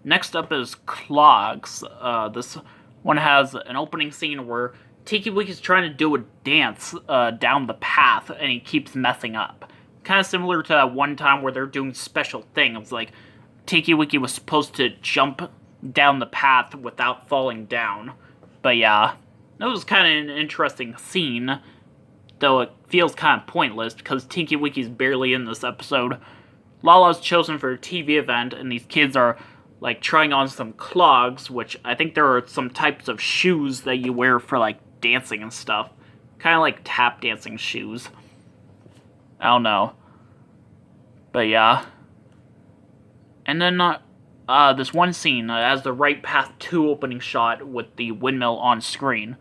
Next up is Clogs. This one has an opening scene where Tiki Wiki's trying to do a dance down the path, and he keeps messing up. Kind of similar to that one time where they're doing special things, like Tiki Wiki was supposed to jump down the path without falling down. But yeah, that was kind of an interesting scene, though it feels kind of pointless because Tiki Wiki's barely in this episode. Lala's chosen for a TV event, and these kids are like trying on some clogs, which I think there are some types of shoes that you wear for like dancing and stuff. Kind of like tap dancing shoes. I don't know. But yeah. And then this one scene has the Right Path 2 opening shot with the windmill on screen.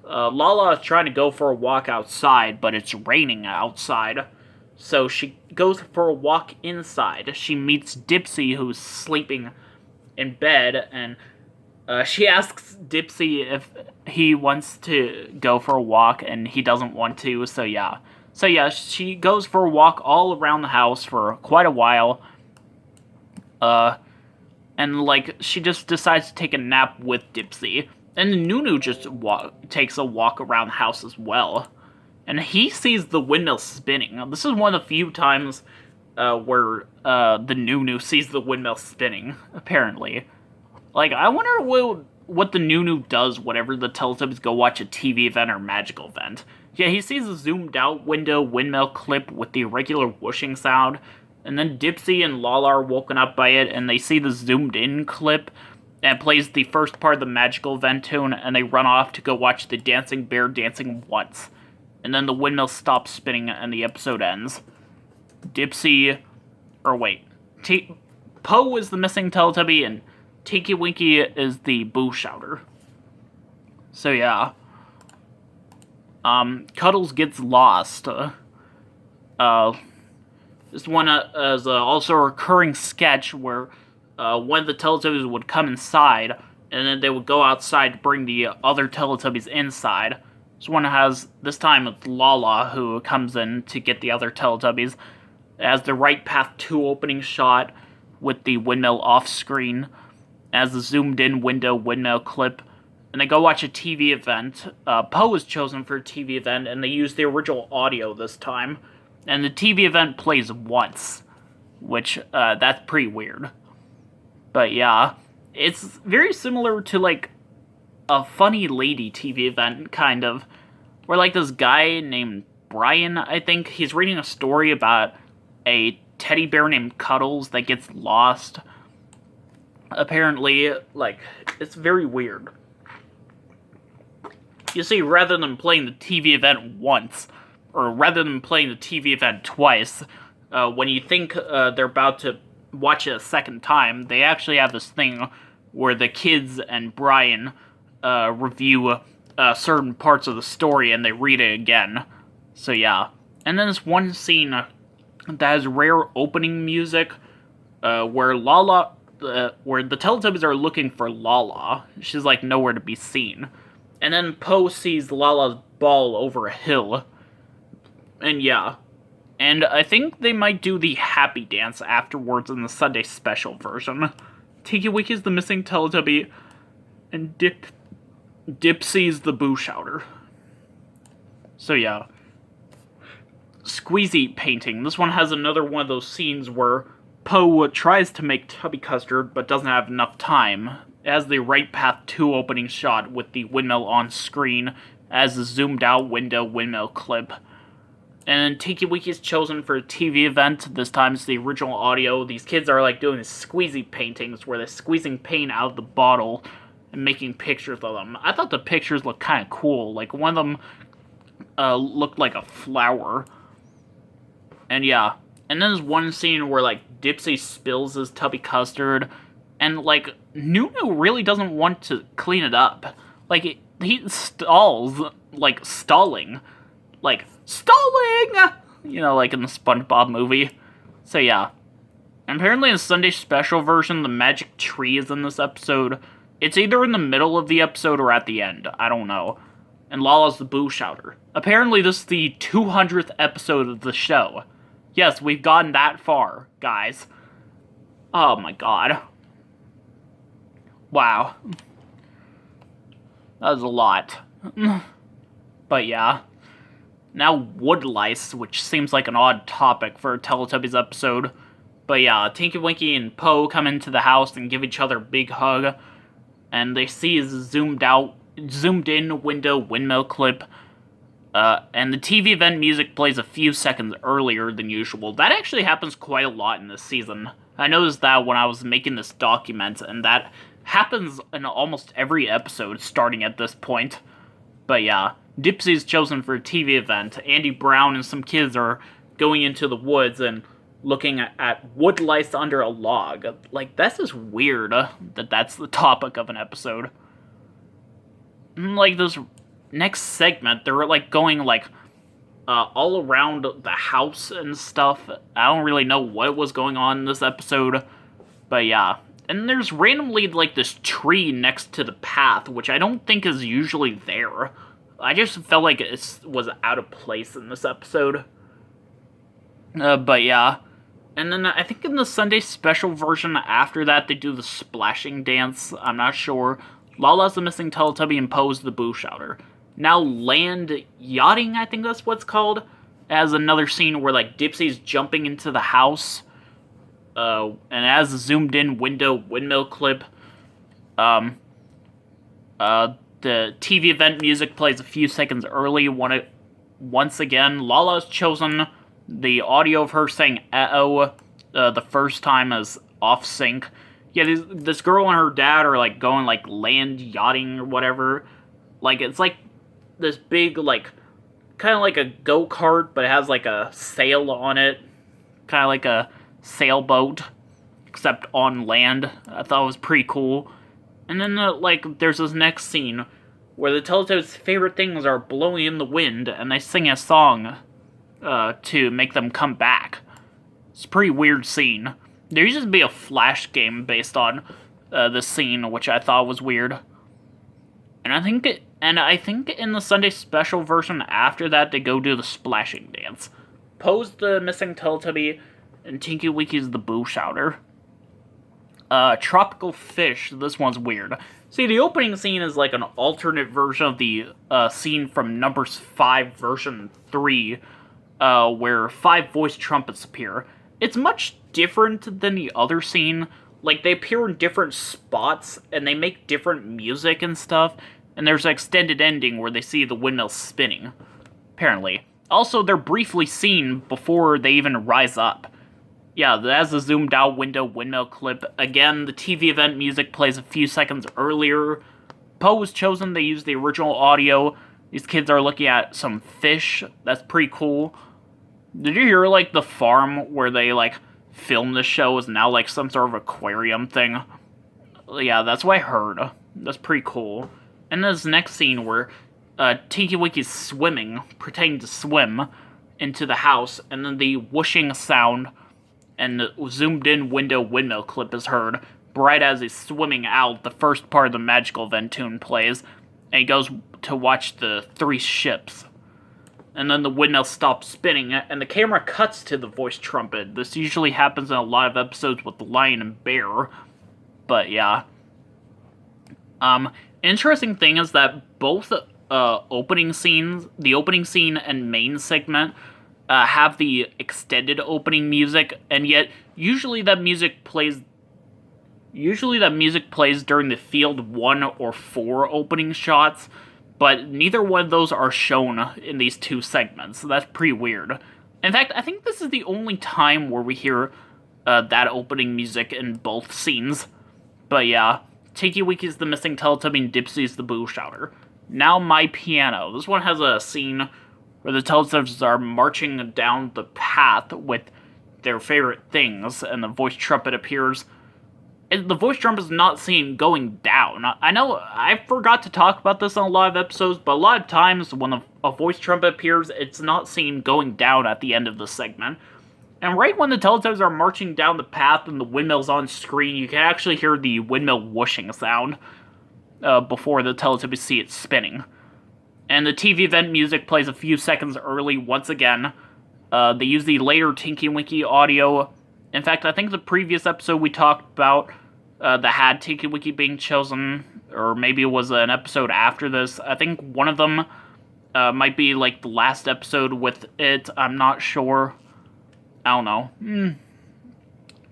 Lala is trying to go for a walk outside, but it's raining outside. So she goes for a walk inside. She meets Dipsy, who's sleeping in bed, and she asks Dipsy if he wants to go for a walk, and he doesn't want to, so yeah. So yeah, she goes for a walk all around the house for quite a while, and like, she just decides to take a nap with Dipsy, and Nunu just takes a walk around the house as well, and he sees the windmill spinning. This is one of the few times where the Nunu sees the windmill spinning, apparently. Like, I wonder what the Nunu does whenever the Teletubbies go watch a TV event or magical event. Yeah, he sees a zoomed-out windmill clip with the irregular whooshing sound, and then Dipsy and Lala are woken up by it, and they see the zoomed-in clip, and it plays the first part of the magical event tune, and they run off to go watch the dancing bear dancing once. And then the windmill stops spinning, and the episode ends. Po is the missing Teletubby, and Tinky Winky is the boo shouter. So yeah. Cuddles gets lost. This one is also a recurring sketch where one of the Teletubbies would come inside, and then they would go outside to bring the other Teletubbies inside. This one has, this time it's Lala who comes in to get the other Teletubbies. It has the Right Path 2 opening shot with the windmill off screen, as the zoomed-in windmill clip, and they go watch a TV event. Po is chosen for a TV event, and they use the original audio this time, and the TV event plays once, which, that's pretty weird. But yeah, it's very similar to, like, a Funny Lady TV event, kind of, where, like, this guy named Brian, I think, he's reading a story about a teddy bear named Cuddles that gets lost. Apparently, like, it's very weird. You see, rather than playing the TV event once, or rather than playing the TV event twice, when you think they're about to watch it a second time, they actually have this thing where the kids and Brian review certain parts of the story and they read it again. So yeah. And then there's one scene that has rare opening music where where the Teletubbies are looking for Lala. She's like nowhere to be seen. And then Po sees Lala's ball over a hill. And yeah. And I think they might do the happy dance afterwards in the Sunday special version. Tiki Wiki's the missing Teletubby, and Dipsy's the boo shouter. So yeah. Squeezy painting. This one has another one of those scenes where Po tries to make Tubby Custard, but doesn't have enough time. It has the Right Path 2 opening shot with the windmill on screen as a zoomed out windmill clip. And Tiki Wiki is chosen for a TV event. This time it's the original audio. These kids are like doing these squeezy paintings where they're squeezing paint out of the bottle and making pictures of them. I thought the pictures looked kind of cool. Like, one of them looked like a flower. And yeah. And then there's one scene where, like, Dipsy spills his Tubby Custard, and, like, Nunu really doesn't want to clean it up. Like, he stalls, like, stalling. Like, stalling! You know, like in the SpongeBob movie. So yeah. And apparently in the Sunday special version, the magic tree is in this episode. It's either in the middle of the episode or at the end. I don't know. And Lala's the boo shouter. Apparently this is the 200th episode of the show. Yes, we've gotten that far, guys. Oh my god. Wow. That was a lot. But yeah. Now wood lice, which seems like an odd topic for a Teletubbies episode. But yeah, Tinky Winky and Po come into the house and give each other a big hug. And they see a zoomed in window windmill clip. And the TV event music plays a few seconds earlier than usual. That actually happens quite a lot in this season. I noticed that when I was making this document, and that happens in almost every episode starting at this point. But yeah, Dipsy's chosen for a TV event. Andy Brown and some kids are going into the woods and looking at wood lice under a log. Like, that's just weird that that's the topic of an episode. Like, this next segment, they're, like, going, like, all around the house and stuff. I don't really know what was going on in this episode, but yeah. And there's randomly, like, this tree next to the path, which I don't think is usually there. I just felt like it was out of place in this episode. But yeah. And then I think in the Sunday special version after that, they do the splashing dance. I'm not sure. Lala's the missing Teletubby and Po's the boo shouter. Now land yachting, I think that's what's called, as another scene where, like, Dipsy's jumping into the house. And as a zoomed in windmill clip, the TV event music plays a few seconds early. Once again, Lala's chosen the audio of her saying "uh-oh" the first time as off sync. Yeah, this girl and her dad are, like, going, like, land yachting or whatever. Like, it's like this big, like, kind of like a go-kart, but it has, like, a sail on it. Kind of like a sailboat, except on land. I thought it was pretty cool. And then, like, there's this next scene where the Teletubbies' favorite things are blowing in the wind, and they sing a song to make them come back. It's a pretty weird scene. There used to be a Flash game based on this scene, which I thought was weird. And I think in the Sunday special version after that, they go do the splashing dance. Po's the missing Teletubby, and Tinky Winky's the boo shouter. Tropical fish, this one's weird. See, the opening scene is like an alternate version of the scene from Numbers 5 version 3, where 5 voice trumpets appear. It's much different than the other scene. Like, they appear in different spots, and they make different music and stuff, and there's an extended ending where they see the windmill spinning, apparently. Also, they're briefly seen before they even rise up. Yeah, that's a zoomed out windmill clip. Again, the TV event music plays a few seconds earlier. Po was chosen, they used the original audio. These kids are looking at some fish. That's pretty cool. Did you hear, like, the farm where they, like, filmed the show is now, like, some sort of aquarium thing? Yeah, that's what I heard. That's pretty cool. And this next scene where Tinky Winky's swimming, pretending to swim into the house, and then the whooshing sound and the zoomed-in windmill clip is heard. Right as he's swimming out, the first part of the magical event tune plays, and he goes to watch the 3 ships. And then the windmill stops spinning, and the camera cuts to the voice trumpet. This usually happens in a lot of episodes with the lion and bear, but yeah. Interesting thing is that both opening scenes, the opening scene and main segment, have the extended opening music, and yet usually that music plays during the field 1 or 4 opening shots, but neither one of those are shown in these 2 segments, so that's pretty weird. In fact, I think this is the only time where we hear that opening music in both scenes. But yeah, Tinky Winky's the missing Teletubby and Dipsy's the boo shouter. Now My Piano. This one has a scene where the Teletubbies are marching down the path with their favorite things, and the voice trumpet appears. The voice trumpet is not seen going down. I know I forgot to talk about this on a lot of episodes, but a lot of times when a voice trumpet appears, it's not seen going down at the end of the segment. And right when the Teletubbies are marching down the path and the windmill's on screen, you can actually hear the windmill whooshing sound before the Teletubbies see it spinning. And the TV event music plays a few seconds early once again. They use the later Tinky Winky audio. In fact, I think the previous episode we talked about that had Tiki Wiki being chosen, or maybe it was an episode after this. I think one of them might be like the last episode with it. I'm not sure. I don't know.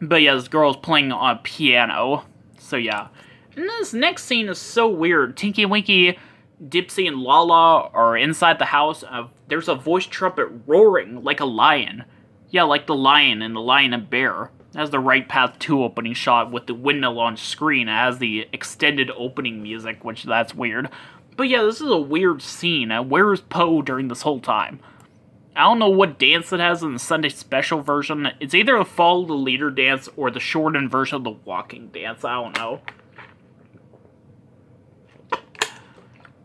But yeah, this girl's playing on a piano. So yeah. And this next scene is so weird. Tinky Winky, Dipsy, and Lala are inside the house. There's a voice trumpet roaring like a lion. Yeah, like the lion in The Lion and Bear. It has the Right Path 2 opening shot with the windmill on screen. It has the extended opening music, which that's weird. But yeah, this is a weird scene. Where is Poe during this whole time? I don't know what dance it has in the Sunday special version. It's either the Follow the Leader dance or the shortened version of the walking dance. I don't know.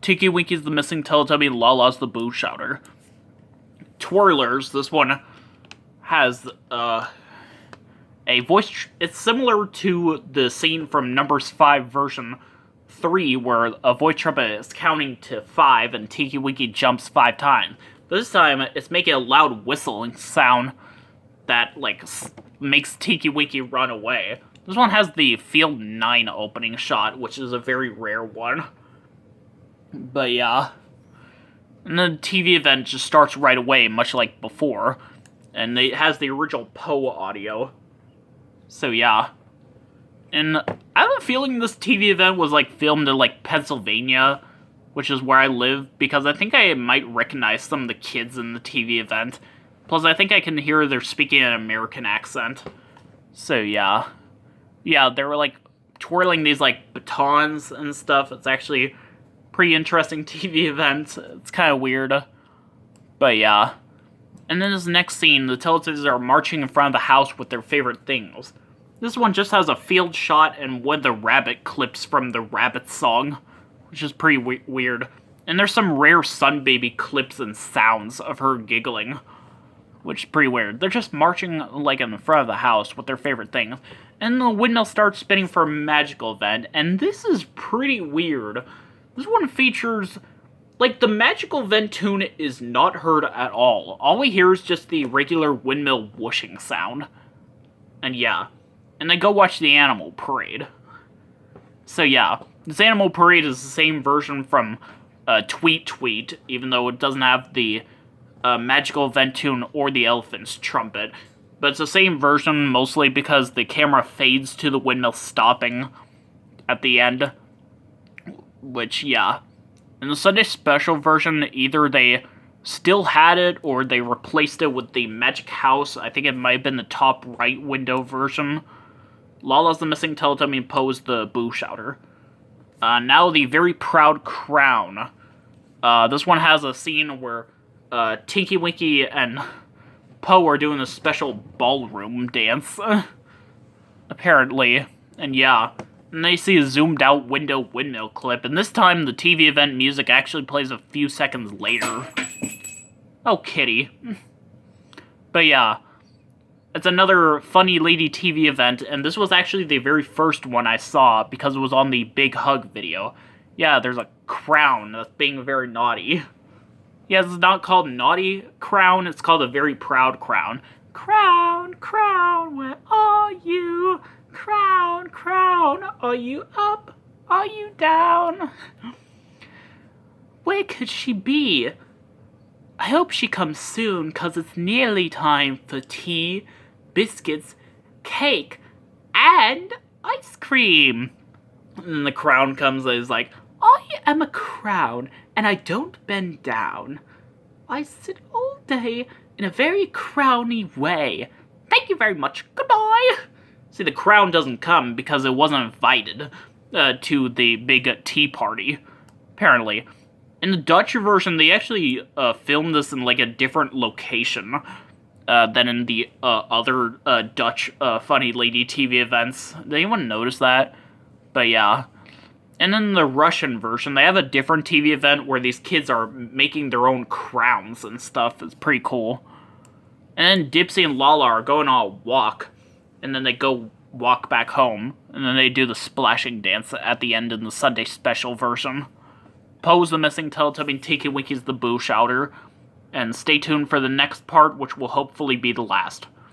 Tiki Winky's the missing Teletubby and Lala's the boo shouter. Twirlers, this one has a voice. It's similar to the scene from Numbers 5 version 3 where a voice trumpet is counting to 5 and Tiki Winky jumps 5 times. But this time it's making a loud whistling sound that like makes Tiki Winky run away. This one has the Field 9 opening shot, which is a very rare one. But yeah. And the TV event just starts right away, much like before. And it has the original Poe audio. So yeah. And I have a feeling this TV event was like filmed in like Pennsylvania, which is where I live, because I think I might recognize some of the kids in the TV event. Plus I think I can hear they're speaking an American accent. So yeah. Yeah, they were like twirling these like batons and stuff. It's actually pretty interesting TV event. It's kind of weird. But yeah. And then this next scene, the Teletubbies are marching in front of the house with their favorite things. This one just has a field shot and one of the rabbit clips from the Rabbit song, which is pretty weird. And there's some rare Sun Baby clips and sounds of her giggling, which is pretty weird. They're just marching like in front of the house with their favorite things. And the windmill starts spinning for a magical event, and this is pretty weird. This one features, like, the magical event tune is not heard at all. All we hear is just the regular windmill whooshing sound. And yeah. And then go watch the Animal Parade. So yeah, this Animal Parade is the same version from Tweet Tweet, even though it doesn't have the magical event tune or the elephant's trumpet. But it's the same version, mostly because the camera fades to the windmill stopping at the end. Which, yeah. In the Sunday special version, either they still had it or they replaced it with the Magic House. I think it might have been the top right window version. Lala's the missing Teletubby and Poe's the boo shouter. Now the very proud crown. This one has a scene where Tinky Winky and Poe are doing a special ballroom dance. Apparently. And yeah. And they see a zoomed out windmill clip, and this time the TV event music actually plays a few seconds later. Oh, kitty. But yeah. It's another funny lady TV event, and this was actually the very first one I saw because it was on the Big Hug video. Yeah, there's a crown that's being very naughty. Yeah, it's not called Naughty Crown, it's called a Very Proud Crown. Crown, crown, where are you? Crown, crown, are you up? Are you down? Where could she be? I hope she comes soon, 'cause it's nearly time for tea, biscuits, cake, and ice cream. And then the crown comes and is like, I am a crown, and I don't bend down. I sit all day in a very crowny way. Thank you very much. Goodbye. See, the crown doesn't come because it wasn't invited to the big tea party, apparently. In the Dutch version, they actually filmed this in like a different location than in the other Dutch funny lady TV events. Did anyone notice that? But yeah. And then the Russian version, they have a different TV event where these kids are making their own crowns and stuff. It's pretty cool. And then Dipsy and Lala are going on a walk. And then they go walk back home. And then they do the splashing dance at the end in the Sunday special version. Poe's the missing Teletubby and Tiki Winky's the boo shouter. And stay tuned for the next part, which will hopefully be the last.